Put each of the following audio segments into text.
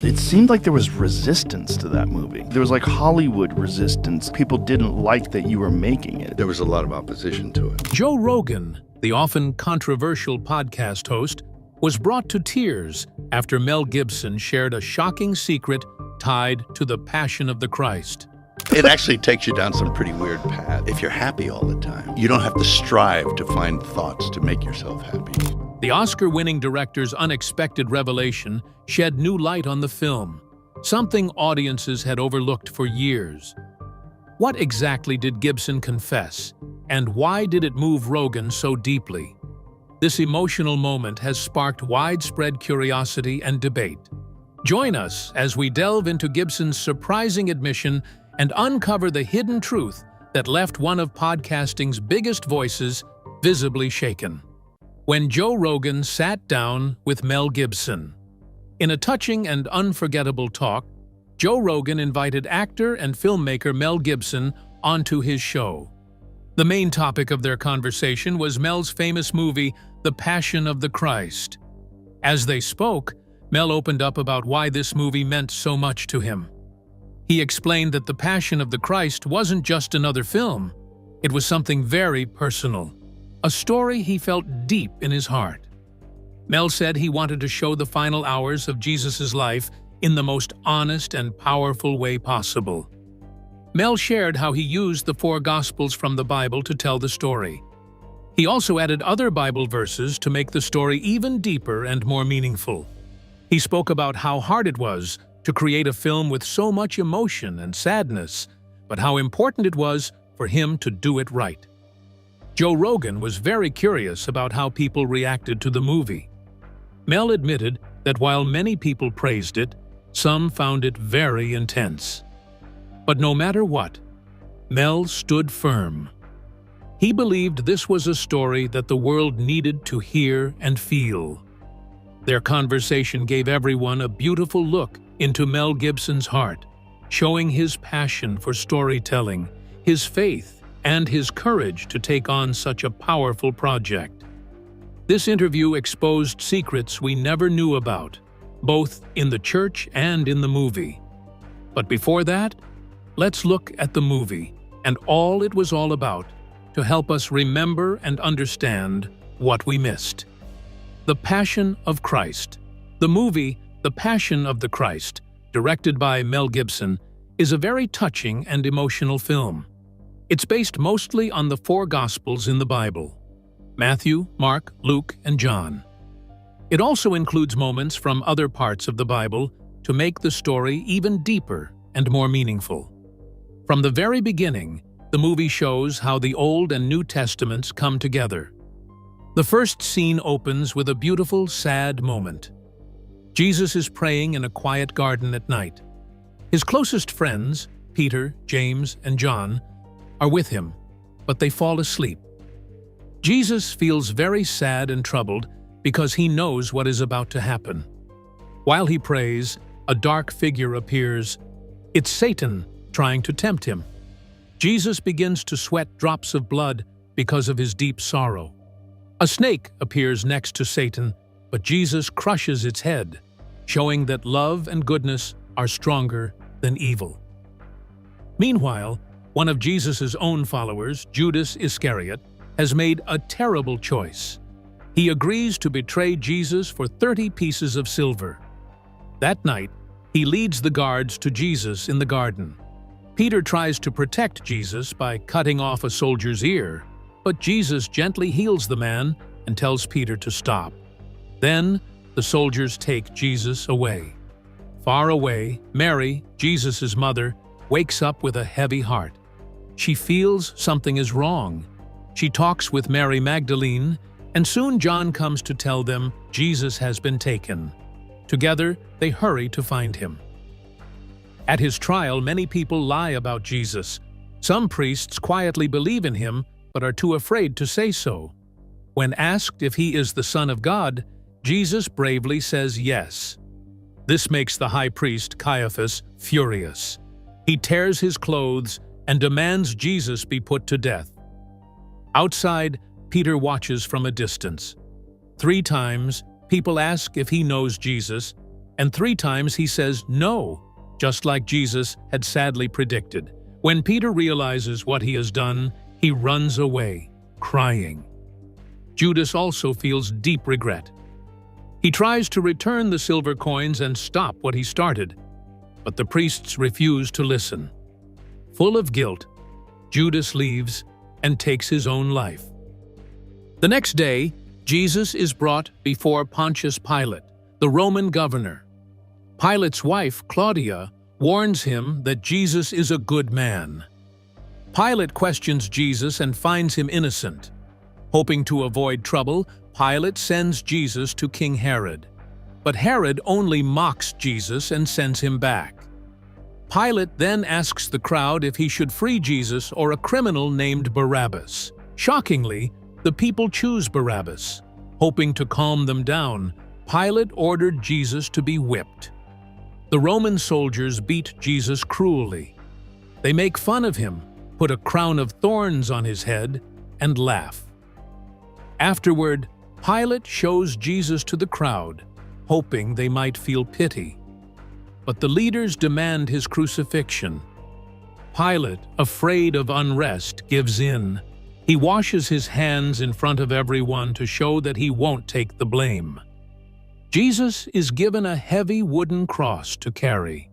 It seemed like there was resistance to that movie. There was like Hollywood resistance. People didn't like that you were making it. There was a lot of opposition to it. Joe Rogan, the often controversial podcast host, was brought to tears after Mel Gibson shared a shocking secret tied to the Passion of the Christ. It actually takes you down some pretty weird path. If you're happy all the time, you don't have to strive to find thoughts to make yourself happy. The Oscar-winning director's unexpected revelation shed new light on the film, something audiences had overlooked for years. What exactly did Gibson confess, and why did it move Rogan so deeply? This emotional moment has sparked widespread curiosity and debate. Join us as we delve into Gibson's surprising admission and uncover the hidden truth that left one of podcasting's biggest voices visibly shaken. When Joe Rogan sat down with Mel Gibson. In a touching and unforgettable talk, Joe Rogan invited actor and filmmaker Mel Gibson onto his show. The main topic of their conversation was Mel's famous movie, The Passion of the Christ. As they spoke, Mel opened up about why this movie meant so much to him. He explained that The Passion of the Christ wasn't just another film. It was something very personal, a story he felt deep in his heart. Mel said he wanted to show the final hours of Jesus' life in the most honest and powerful way possible. Mel shared how he used the 4 Gospels from the Bible to tell the story. He also added other Bible verses to make the story even deeper and more meaningful. He spoke about how hard it was to create a film with so much emotion and sadness, but how important it was for him to do it right. Joe Rogan was very curious about how people reacted to the movie. Mel admitted that while many people praised it, some found it very intense. But no matter what, Mel stood firm. He believed this was a story that the world needed to hear and feel. Their conversation gave everyone a beautiful look into Mel Gibson's heart, showing his passion for storytelling, his faith, and his courage to take on such a powerful project. This interview exposed secrets we never knew about, both in the church and in the movie. But before that, let's look at the movie and all it was all about to help us remember and understand what we missed. The Passion of Christ. The movie, The Passion of the Christ, directed by Mel Gibson, is a very touching and emotional film. It's based mostly on the 4 Gospels in the Bible: Matthew, Mark, Luke, and John. It also includes moments from other parts of the Bible to make the story even deeper and more meaningful. From the very beginning, the movie shows how the Old and New Testaments come together. The first scene opens with a beautiful, sad moment. Jesus is praying in a quiet garden at night. His closest friends, Peter, James, and John, are with him, but they fall asleep. Jesus feels very sad and troubled because he knows what is about to happen. While he prays, a dark figure appears. It's Satan trying to tempt him. Jesus begins to sweat drops of blood because of his deep sorrow. A snake appears next to Satan, but Jesus crushes its head, showing that love and goodness are stronger than evil. Meanwhile, one of Jesus' own followers, Judas Iscariot, has made a terrible choice. He agrees to betray Jesus for 30 pieces of silver. That night, he leads the guards to Jesus in the garden. Peter tries to protect Jesus by cutting off a soldier's ear, but Jesus gently heals the man and tells Peter to stop. Then, the soldiers take Jesus away. Far away, Mary, Jesus' mother, wakes up with a heavy heart. She feels something is wrong. She talks with Mary Magdalene, and soon John comes to tell them Jesus has been taken. Together, they hurry to find him. At his trial, many people lie about Jesus. Some priests quietly believe in him, but are too afraid to say so. When asked if he is the Son of God, Jesus bravely says yes. This makes the high priest, Caiaphas, furious. He tears his clothes and demands Jesus be put to death. Outside, Peter watches from a distance. 3 times, people ask if he knows Jesus, and 3 times he says no, just like Jesus had sadly predicted. When Peter realizes what he has done, he runs away, crying. Judas also feels deep regret. He tries to return the silver coins and stop what he started, but the priests refuse to listen. Full of guilt, Judas leaves and takes his own life. The next day, Jesus is brought before Pontius Pilate, the Roman governor. Pilate's wife, Claudia, warns him that Jesus is a good man. Pilate questions Jesus and finds him innocent. Hoping to avoid trouble, Pilate sends Jesus to King Herod. But Herod only mocks Jesus and sends him back. Pilate then asks the crowd if he should free Jesus or a criminal named Barabbas. Shockingly, the people choose Barabbas. Hoping to calm them down, Pilate ordered Jesus to be whipped. The Roman soldiers beat Jesus cruelly. They make fun of him, put a crown of thorns on his head, and laugh. Afterward, Pilate shows Jesus to the crowd, hoping they might feel pity. But the leaders demand his crucifixion. Pilate, afraid of unrest, gives in. He washes his hands in front of everyone to show that he won't take the blame. Jesus is given a heavy wooden cross to carry.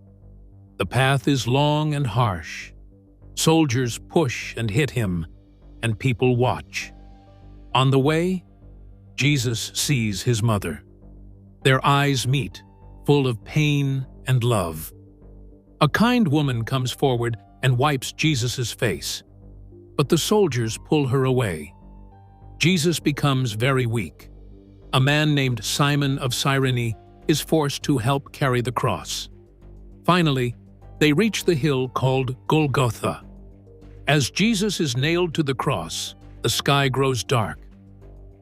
The path is long and harsh. Soldiers push and hit him, and people watch. On the way, Jesus sees his mother. Their eyes meet, full of pain and love. A kind woman comes forward and wipes Jesus' face, but the soldiers pull her away. Jesus becomes very weak. A man named Simon of Cyrene is forced to help carry the cross. Finally, they reach the hill called Golgotha. As Jesus is nailed to the cross, the sky grows dark.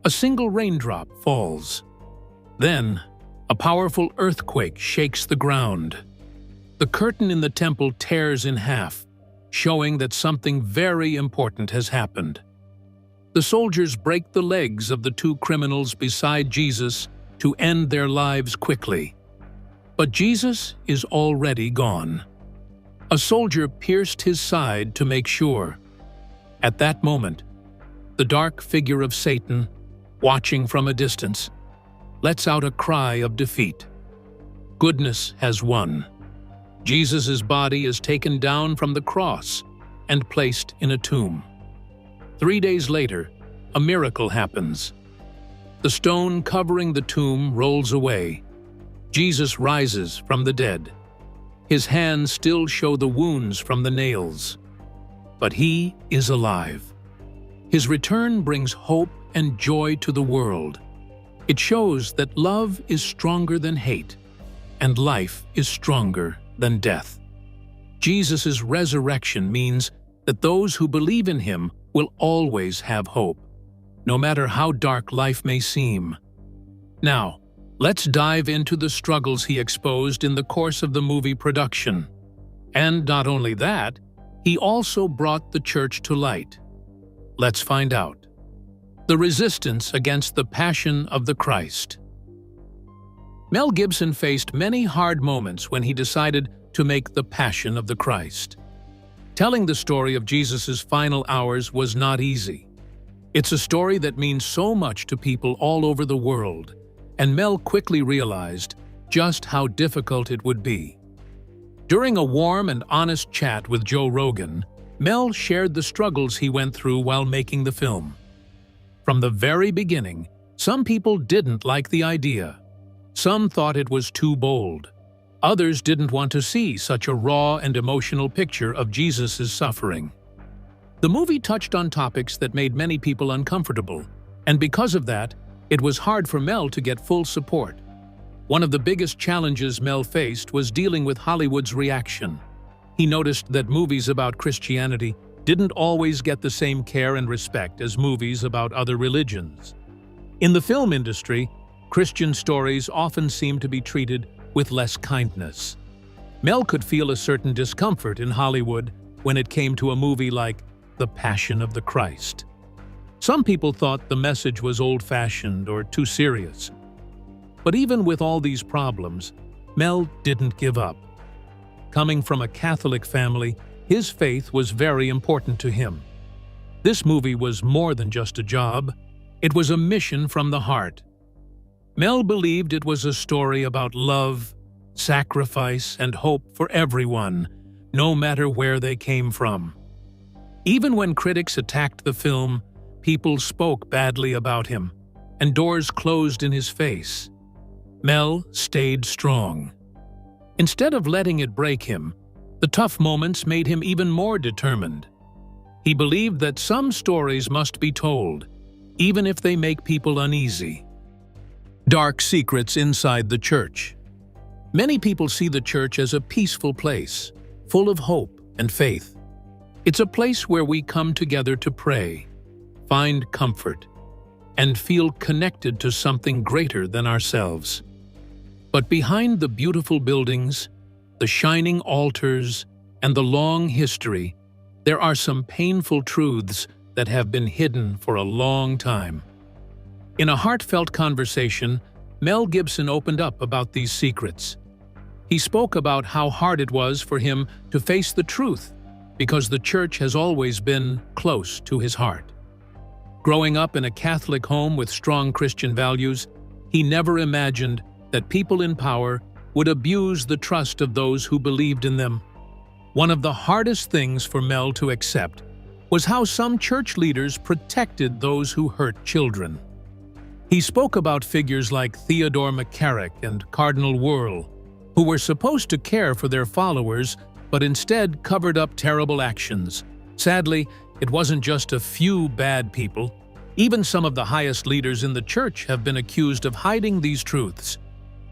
A single raindrop falls. Then, a powerful earthquake shakes the ground. The curtain in the temple tears in half, showing that something very important has happened. The soldiers break the legs of the 2 criminals beside Jesus to end their lives quickly. But Jesus is already gone. A soldier pierced his side to make sure. At that moment, the dark figure of Satan, watching from a distance, lets out a cry of defeat. Goodness has won. Jesus' body is taken down from the cross and placed in a tomb. 3 days later, a miracle happens. The stone covering the tomb rolls away. Jesus rises from the dead. His hands still show the wounds from the nails. But he is alive. His return brings hope and joy to the world. It shows that love is stronger than hate, and life is stronger than death. Jesus' resurrection means that those who believe in him will always have hope, no matter how dark life may seem. Now, let's dive into the struggles he exposed in the course of the movie production. And not only that, he also brought the church to light. Let's find out. The resistance against the Passion of the Christ. Mel Gibson faced many hard moments when he decided to make The Passion of the Christ. Telling the story of Jesus' final hours was not easy. It's a story that means so much to people all over the world, and Mel quickly realized just how difficult it would be. During a warm and honest chat with Joe Rogan, Mel shared the struggles he went through while making the film. From the very beginning, some people didn't like the idea. Some thought it was too bold. Others didn't want to see such a raw and emotional picture of Jesus' suffering. The movie touched on topics that made many people uncomfortable, and because of that, it was hard for Mel to get full support. One of the biggest challenges Mel faced was dealing with Hollywood's reaction. He noticed that movies about Christianity didn't always get the same care and respect as movies about other religions. In the film industry, Christian stories often seem to be treated with less kindness. Mel could feel a certain discomfort in Hollywood when it came to a movie like The Passion of the Christ. Some people thought the message was old-fashioned or too serious. But even with all these problems, Mel didn't give up. Coming from a Catholic family, his faith was very important to him. This movie was more than just a job. It was a mission from the heart. Mel believed it was a story about love, sacrifice, and hope for everyone, no matter where they came from. Even when critics attacked the film, people spoke badly about him, and doors closed in his face. Mel stayed strong. Instead of letting it break him, the tough moments made him even more determined. He believed that some stories must be told, even if they make people uneasy. Dark secrets inside the church. Many people see the church as a peaceful place, full of hope and faith. It's a place where we come together to pray, find comfort, and feel connected to something greater than ourselves. But behind the beautiful buildings, the shining altars, and the long history, there are some painful truths that have been hidden for a long time. In a heartfelt conversation, Mel Gibson opened up about these secrets. He spoke about how hard it was for him to face the truth because the church has always been close to his heart. Growing up in a Catholic home with strong Christian values, he never imagined that people in power would abuse the trust of those who believed in them. One of the hardest things for Mel to accept was how some church leaders protected those who hurt children. He spoke about figures like Theodore McCarrick and Cardinal Wuerl, who were supposed to care for their followers but instead covered up terrible actions. Sadly, it wasn't just a few bad people. Even some of the highest leaders in the church have been accused of hiding these truths.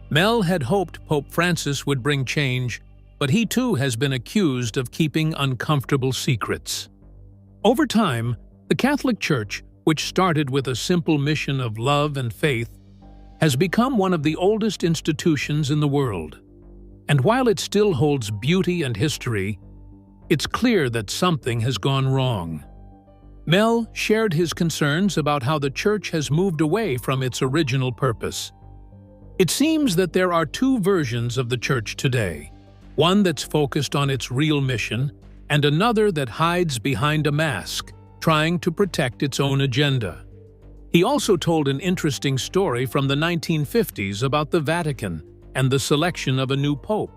Mel had hoped Pope Francis would bring change, but he too has been accused of keeping uncomfortable secrets. Over time, the Catholic Church, which started with a simple mission of love and faith, has become one of the oldest institutions in the world. And while it still holds beauty and history, it's clear that something has gone wrong. Mel shared his concerns about how the church has moved away from its original purpose. It seems that there are two versions of the church today, one that's focused on its real mission, and another that hides behind a mask, trying to protect its own agenda. He also told an interesting story from the 1950s about the Vatican and the selection of a new pope.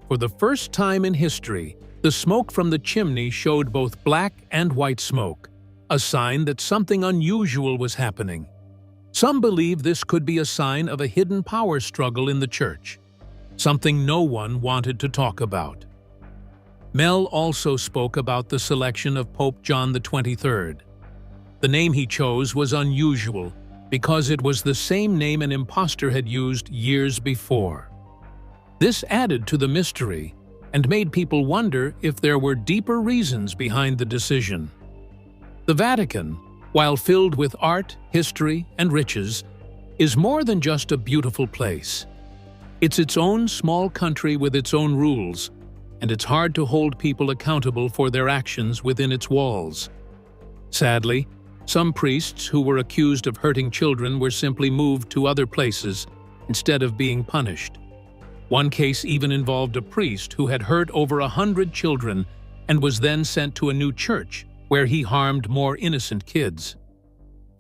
For the first time in history, the smoke from the chimney showed both black and white smoke, a sign that something unusual was happening. Some believe this could be a sign of a hidden power struggle in the church, something no one wanted to talk about. Mel also spoke about the selection of Pope John XXIII. The name he chose was unusual because it was the same name an impostor had used years before. This added to the mystery and made people wonder if there were deeper reasons behind the decision. The Vatican, while filled with art, history, and riches, is more than just a beautiful place. It's its own small country with its own rules, and it's hard to hold people accountable for their actions within its walls. Sadly, some priests who were accused of hurting children were simply moved to other places instead of being punished. One case even involved a priest who had hurt over 100 children and was then sent to a new church where he harmed more innocent kids.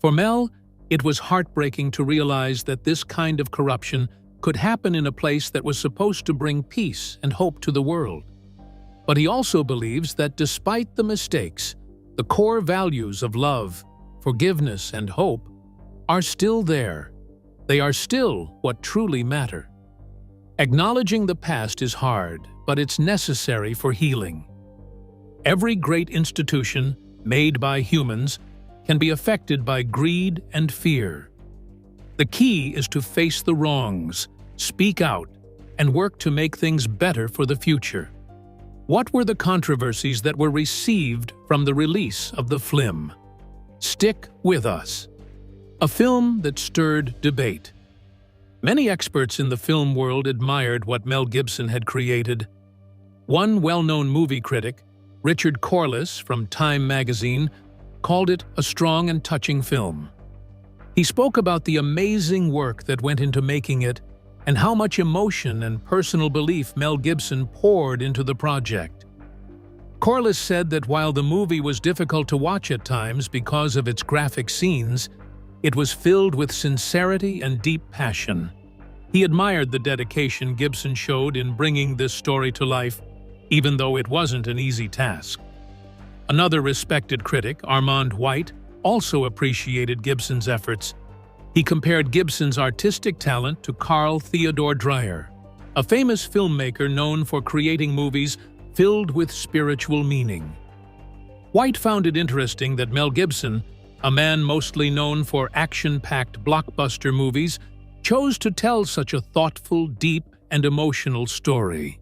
For Mel, it was heartbreaking to realize that this kind of corruption could happen in a place that was supposed to bring peace and hope to the world. But he also believes that despite the mistakes, the core values of love, forgiveness, and hope are still there. They are still what truly matter. Acknowledging the past is hard, but it's necessary for healing. Every great institution, made by humans, can be affected by greed and fear. The key is to face the wrongs, speak out, and work to make things better for the future. What were the controversies that were received from the release of the film? Stick with us. A film that stirred debate. Many experts in the film world admired what Mel Gibson had created. One well-known movie critic, Richard Corliss from Time magazine, called it a strong and touching film. He spoke about the amazing work that went into making it and how much emotion and personal belief Mel Gibson poured into the project. Corliss said that while the movie was difficult to watch at times because of its graphic scenes, it was filled with sincerity and deep passion. He admired the dedication Gibson showed in bringing this story to life, even though it wasn't an easy task. Another respected critic, Armand White, also appreciated Gibson's efforts. He compared Gibson's artistic talent to Carl Theodor Dreyer, a famous filmmaker known for creating movies filled with spiritual meaning. White found it interesting that Mel Gibson, a man mostly known for action-packed blockbuster movies, chose to tell such a thoughtful, deep, and emotional story.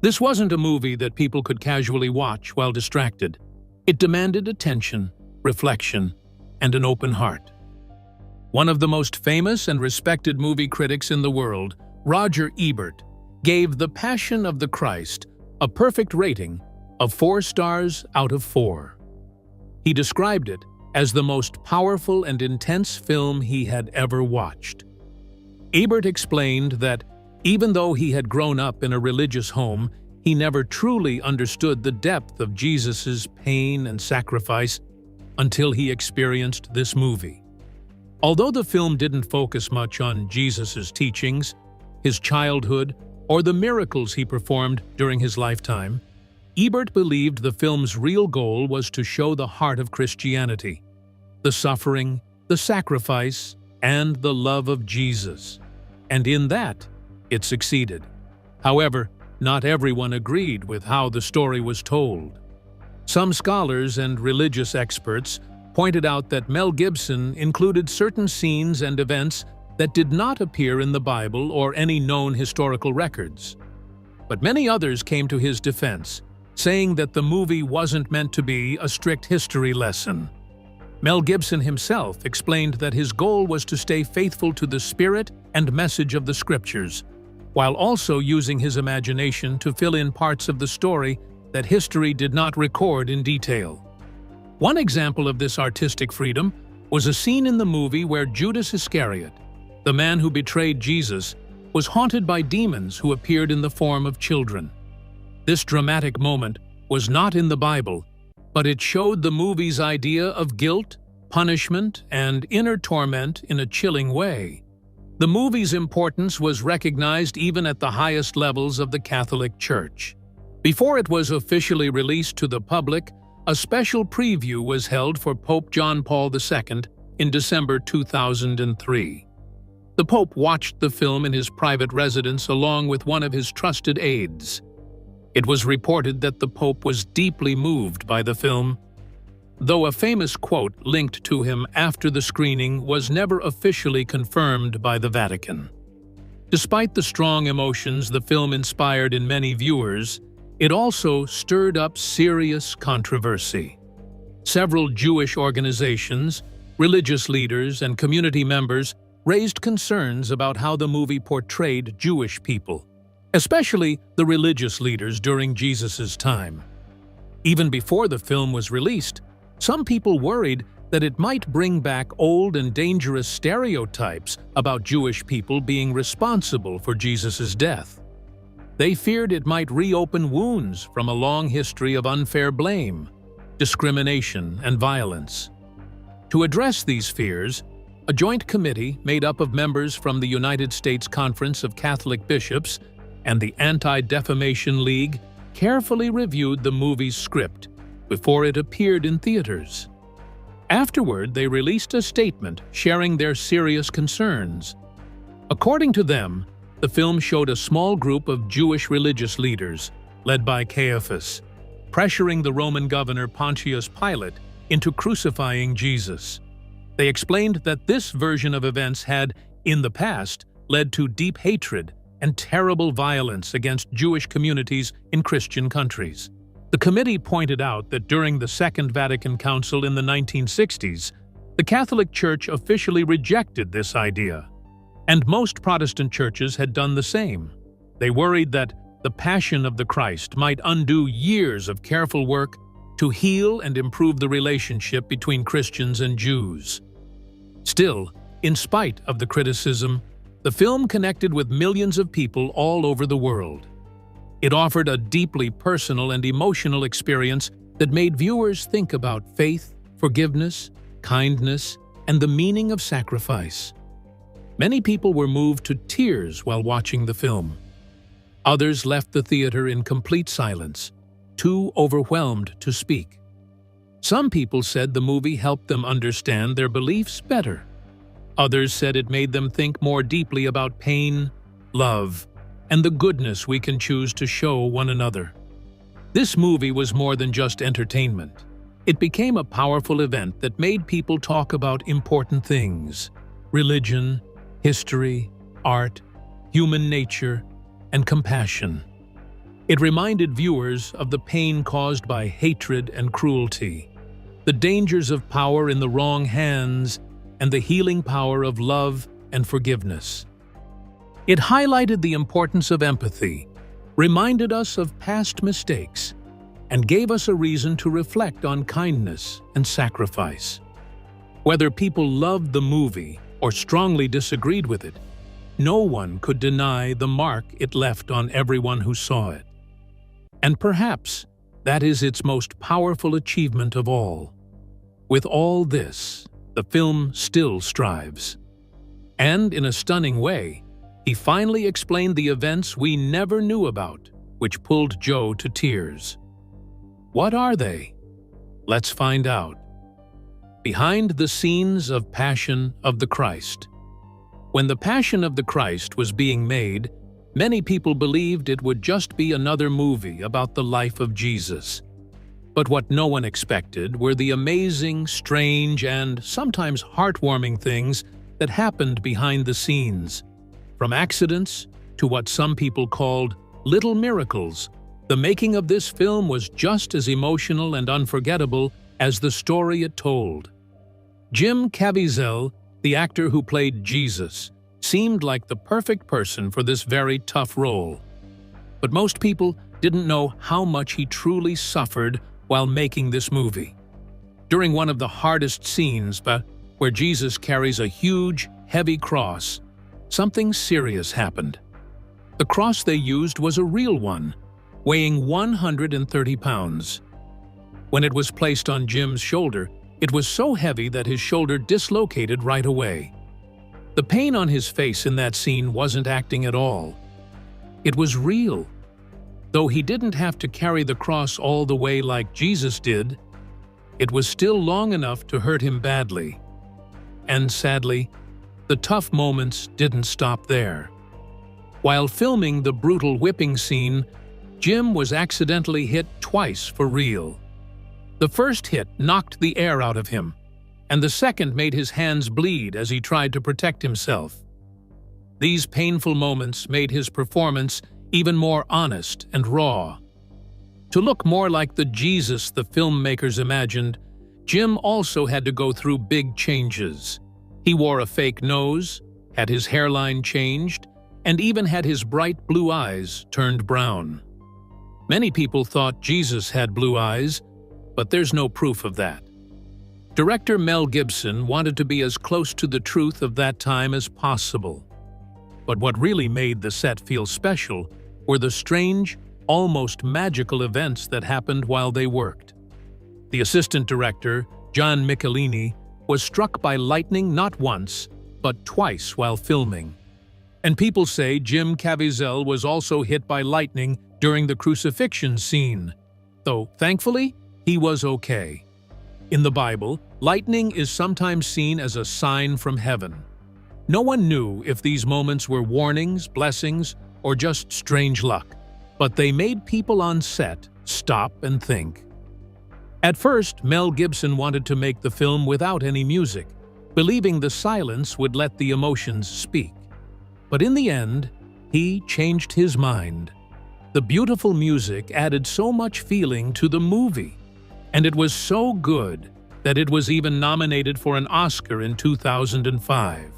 This wasn't a movie that people could casually watch while distracted. It demanded attention, reflection, and an open heart. One of the most famous and respected movie critics in the world, Roger Ebert, gave The Passion of the Christ a perfect rating of 4 stars out of 4. He described it as the most powerful and intense film he had ever watched. Ebert explained that even though he had grown up in a religious home, he never truly understood the depth of Jesus' pain and sacrifice until he experienced this movie. Although the film didn't focus much on Jesus' teachings, his childhood, or the miracles he performed during his lifetime, Ebert believed the film's real goal was to show the heart of Christianity, the suffering, the sacrifice, and the love of Jesus. And in that, it succeeded. However, not everyone agreed with how the story was told. Some scholars and religious experts pointed out that Mel Gibson included certain scenes and events that did not appear in the Bible or any known historical records. But many others came to his defense, saying that the movie wasn't meant to be a strict history lesson. Mel Gibson himself explained that his goal was to stay faithful to the spirit and message of the scriptures, while also using his imagination to fill in parts of the story that history did not record in detail. One example of this artistic freedom was a scene in the movie where Judas Iscariot, the man who betrayed Jesus, was haunted by demons who appeared in the form of children. This dramatic moment was not in the Bible, but it showed the movie's idea of guilt, punishment, and inner torment in a chilling way. The movie's importance was recognized even at the highest levels of the Catholic Church. Before it was officially released to the public, a special preview was held for Pope John Paul II in December 2003. The Pope watched the film in his private residence along with one of his trusted aides. It was reported that the Pope was deeply moved by the film, though a famous quote linked to him after the screening was never officially confirmed by the Vatican. Despite the strong emotions the film inspired in many viewers, it also stirred up serious controversy. Several Jewish organizations, religious leaders, and community members raised concerns about how the movie portrayed Jewish people, especially the religious leaders during Jesus' time. Even before the film was released, some people worried that it might bring back old and dangerous stereotypes about Jewish people being responsible for Jesus' death. They feared it might reopen wounds from a long history of unfair blame, discrimination, and violence. To address these fears, a joint committee made up of members from the United States Conference of Catholic Bishops and the Anti-Defamation League carefully reviewed the movie's script before it appeared in theaters. Afterward, they released a statement sharing their serious concerns. According to them, the film showed a small group of Jewish religious leaders, led by Caiaphas, pressuring the Roman governor Pontius Pilate into crucifying Jesus. They explained that this version of events had, in the past, led to deep hatred and terrible violence against Jewish communities in Christian countries. The committee pointed out that during the Second Vatican Council in the 1960s, the Catholic Church officially rejected this idea, and most Protestant churches had done the same. They worried that the Passion of the Christ might undo years of careful work to heal and improve the relationship between Christians and Jews. Still, in spite of the criticism, The film connected with millions of people all over the world. It offered a deeply personal and emotional experience that made viewers think about faith, forgiveness, kindness, and the meaning of sacrifice. Many people were moved to tears while watching the film. Others left the theater in complete silence, too overwhelmed to speak. Some people said the movie helped them understand their beliefs better. Others said it made them think more deeply about pain, love, and the goodness we can choose to show one another. This movie was more than just entertainment. It became a powerful event that made people talk about important things: religion, history, art, human nature, and compassion. It reminded viewers of the pain caused by hatred and cruelty, the dangers of power in the wrong hands, and the healing power of love and forgiveness. It highlighted the importance of empathy, reminded us of past mistakes, and gave us a reason to reflect on kindness and sacrifice. Whether people loved the movie or strongly disagreed with it, no one could deny the mark it left on everyone who saw it. And perhaps that is its most powerful achievement of all. With all this, the film still strives. And in a stunning way, he finally explained the events we never knew about, which pulled Joe to tears. What are they? Let's find out. Behind the scenes of Passion of the Christ. When the Passion of the Christ was being made, many people believed it would just be another movie about the life of Jesus. But what no one expected were the amazing, strange, and sometimes heartwarming things that happened behind the scenes. From accidents to what some people called little miracles, the making of this film was just as emotional and unforgettable as the story it told. Jim Caviezel, the actor who played Jesus, seemed like the perfect person for this very tough role. But most people didn't know how much he truly suffered while making this movie. During one of the hardest scenes, where Jesus carries a huge, heavy cross, something serious happened. The cross they used was a real one, weighing 130 pounds. When it was placed on Jim's shoulder, it was so heavy that his shoulder dislocated right away. The pain on his face in that scene wasn't acting at all. It was real. Though he didn't have to carry the cross all the way like Jesus did, it was still long enough to hurt him badly. And sadly, the tough moments didn't stop there. While filming the brutal whipping scene, Jim was accidentally hit twice for real. The first hit knocked the air out of him, and the second made his hands bleed as he tried to protect himself. These painful moments made his performance even more honest and raw. To look more like the Jesus the filmmakers imagined, Jim also had to go through big changes. He wore a fake nose, had his hairline changed, and even had his bright blue eyes turned brown. Many people thought Jesus had blue eyes, but there's no proof of that. Director Mel Gibson wanted to be as close to the truth of that time as possible. But what really made the set feel special were the strange, almost magical events that happened while they worked. The assistant director, John Michelini, was struck by lightning not once, but twice while filming. And people say Jim Caviezel was also hit by lightning during the crucifixion scene, though thankfully, he was okay. In the Bible, lightning is sometimes seen as a sign from heaven. No one knew if these moments were warnings, blessings, or just strange luck, but they made people on set stop and think. At first, Mel Gibson wanted to make the film without any music, believing the silence would let the emotions speak. But in the end, he changed his mind. The beautiful music added so much feeling to the movie, and it was so good that it was even nominated for an Oscar in 2005.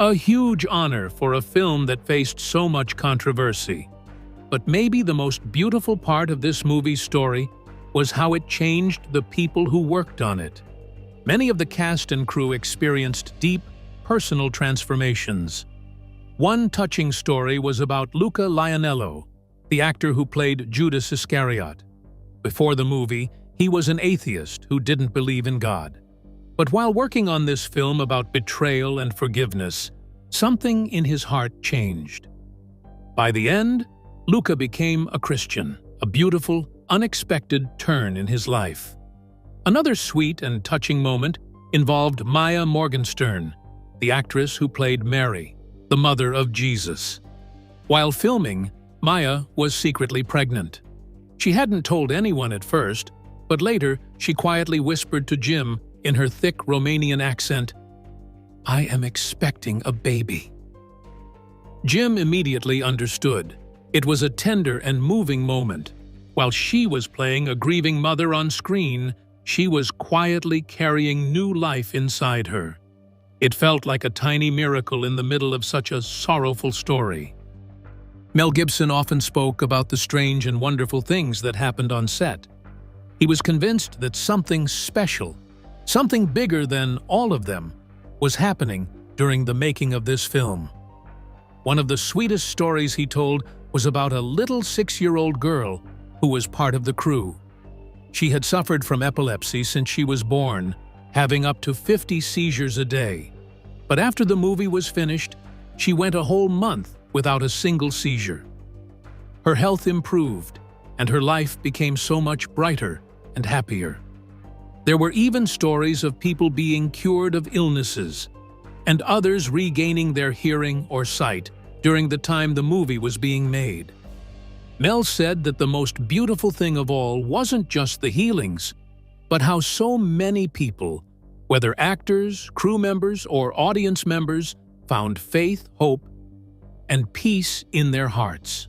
A huge honor for a film that faced so much controversy. But maybe the most beautiful part of this movie's story was how it changed the people who worked on it. Many of the cast and crew experienced deep, personal transformations. One touching story was about Luca Lionello, the actor who played Judas Iscariot. Before the movie, he was an atheist who didn't believe in God. But while working on this film about betrayal and forgiveness, something in his heart changed. By the end, Luca became a Christian, a beautiful, unexpected turn in his life. Another sweet and touching moment involved Maya Morgenstern, the actress who played Mary, the mother of Jesus. While filming, Maya was secretly pregnant. She hadn't told anyone at first, but later she quietly whispered to Jim in her thick Romanian accent, "I am expecting a baby." Jim immediately understood. It was a tender and moving moment. While she was playing a grieving mother on screen, she was quietly carrying new life inside her. It felt like a tiny miracle in the middle of such a sorrowful story. Mel Gibson often spoke about the strange and wonderful things that happened on set. He was convinced that something special, something bigger than all of them, was happening during the making of this film. One of the sweetest stories he told was about a little 6-year-old girl who was part of the crew. She had suffered from epilepsy since she was born, having up to 50 seizures a day. But after the movie was finished, she went a whole month without a single seizure. Her health improved, and her life became so much brighter and happier. There were even stories of people being cured of illnesses, and others regaining their hearing or sight during the time the movie was being made. Mel said that the most beautiful thing of all wasn't just the healings, but how so many people, whether actors, crew members, or audience members, found faith, hope, and peace in their hearts.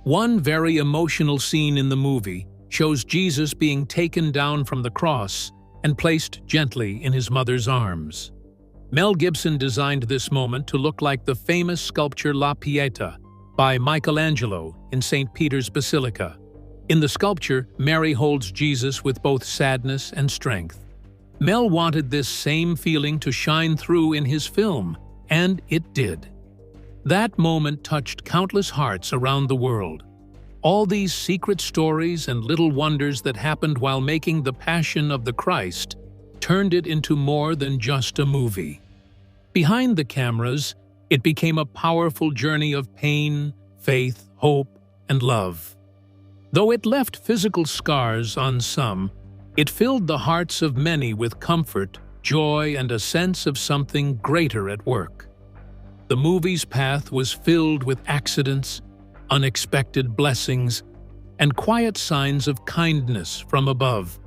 One very emotional scene in the movie shows Jesus being taken down from the cross and placed gently in his mother's arms. Mel Gibson designed this moment to look like the famous sculpture La Pieta by Michelangelo in St. Peter's Basilica. In the sculpture, Mary holds Jesus with both sadness and strength. Mel wanted this same feeling to shine through in his film, and it did. That moment touched countless hearts around the world. All these secret stories and little wonders that happened while making The Passion of the Christ turned it into more than just a movie. Behind the cameras, it became a powerful journey of pain, faith, hope, and love. Though it left physical scars on some, it filled the hearts of many with comfort, joy, and a sense of something greater at work. The movie's path was filled with accidents, unexpected blessings, and quiet signs of kindness from above.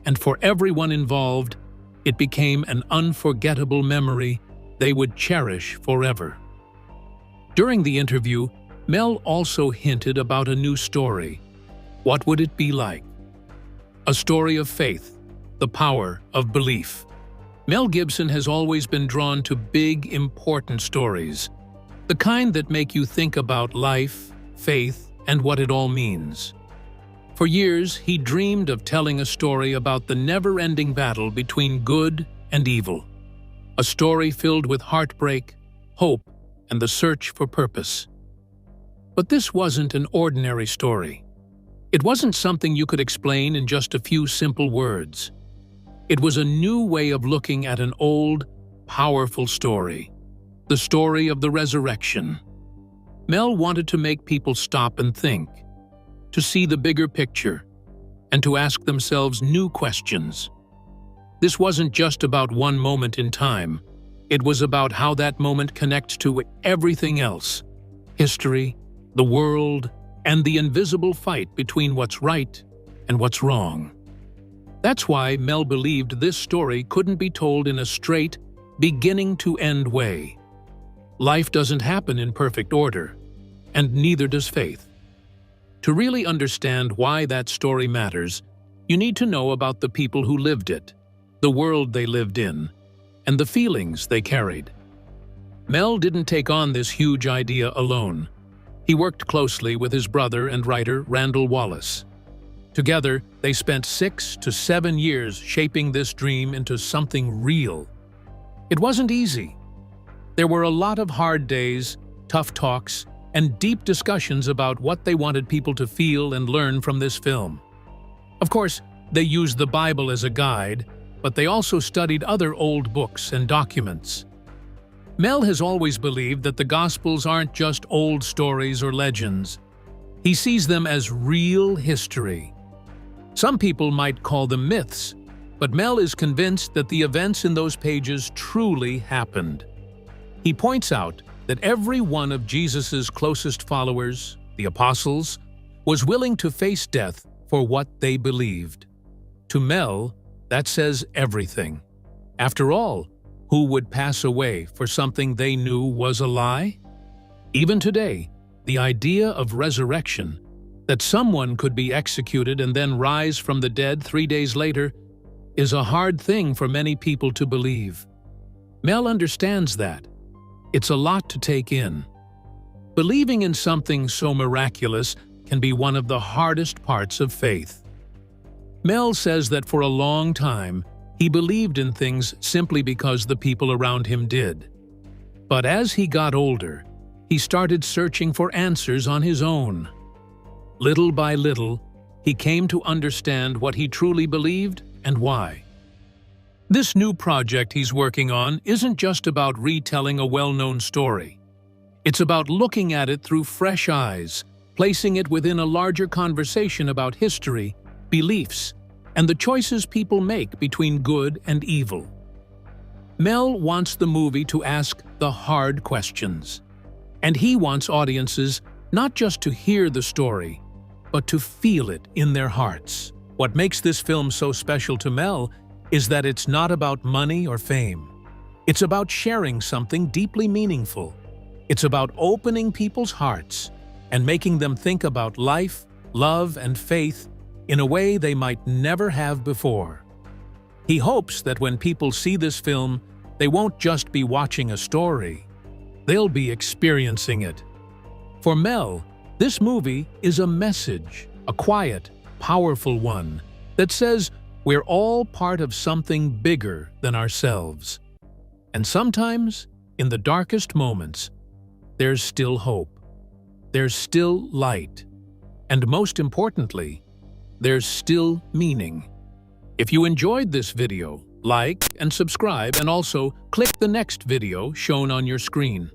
And for everyone involved, it became an unforgettable memory they would cherish forever. During the interview, Mel also hinted about a new story. What would it be like? A story of faith, the power of belief. Mel Gibson has always been drawn to big, important stories, the kind that make you think about life, faith, and what it all means. For years, he dreamed of telling a story about the never-ending battle between good and evil. A story filled with heartbreak, hope, and the search for purpose. But this wasn't an ordinary story. It wasn't something you could explain in just a few simple words. It was a new way of looking at an old, powerful story. The story of the resurrection. Mel wanted to make people stop and think, to see the bigger picture, and to ask themselves new questions. This wasn't just about one moment in time. It was about how that moment connects to everything else: history, the world, and the invisible fight between what's right and what's wrong. That's why Mel believed this story couldn't be told in a straight, beginning-to-end way. Life doesn't happen in perfect order, and neither does faith. To really understand why that story matters, you need to know about the people who lived it, the world they lived in, and the feelings they carried. Mel didn't take on this huge idea alone. He worked closely with his brother and writer Randall Wallace. Together, they spent 6 to 7 years shaping this dream into something real. It wasn't easy. There were a lot of hard days tough talks, and deep discussions about what they wanted people to feel and learn from this film. Of course, they used the Bible as a guide, but they also studied other old books and documents. Mel has always believed that the Gospels aren't just old stories or legends. He sees them as real history. Some people might call them myths, but Mel is convinced that the events in those pages truly happened. He points out that every one of Jesus' closest followers, the apostles, was willing to face death for what they believed. To Mel, that says everything. After all, who would pass away for something they knew was a lie? Even today, the idea of resurrection, that someone could be executed and then rise from the dead 3 days later, is a hard thing for many people to believe. Mel understands that. It's a lot to take in. Believing in something so miraculous can be one of the hardest parts of faith. Mel says that for a long time, he believed in things simply because the people around him did. But as he got older, he started searching for answers on his own. Little by little, he came to understand what he truly believed and why. This new project he's working on isn't just about retelling a well-known story. It's about looking at it through fresh eyes, placing it within a larger conversation about history, beliefs, and the choices people make between good and evil. Mel wants the movie to ask the hard questions. And he wants audiences not just to hear the story, but to feel it in their hearts. What makes this film so special to Mel is that it's not about money or fame. It's about sharing something deeply meaningful. It's about opening people's hearts and making them think about life, love, and faith in a way they might never have before. He hopes that when people see this film, they won't just be watching a story. They'll be experiencing it. For Mel, this movie is a message, a quiet, powerful one, that says we're all part of something bigger than ourselves. And sometimes, in the darkest moments, there's still hope. There's still light. And most importantly, there's still meaning. If you enjoyed this video, like and subscribe, and also click the next video shown on your screen.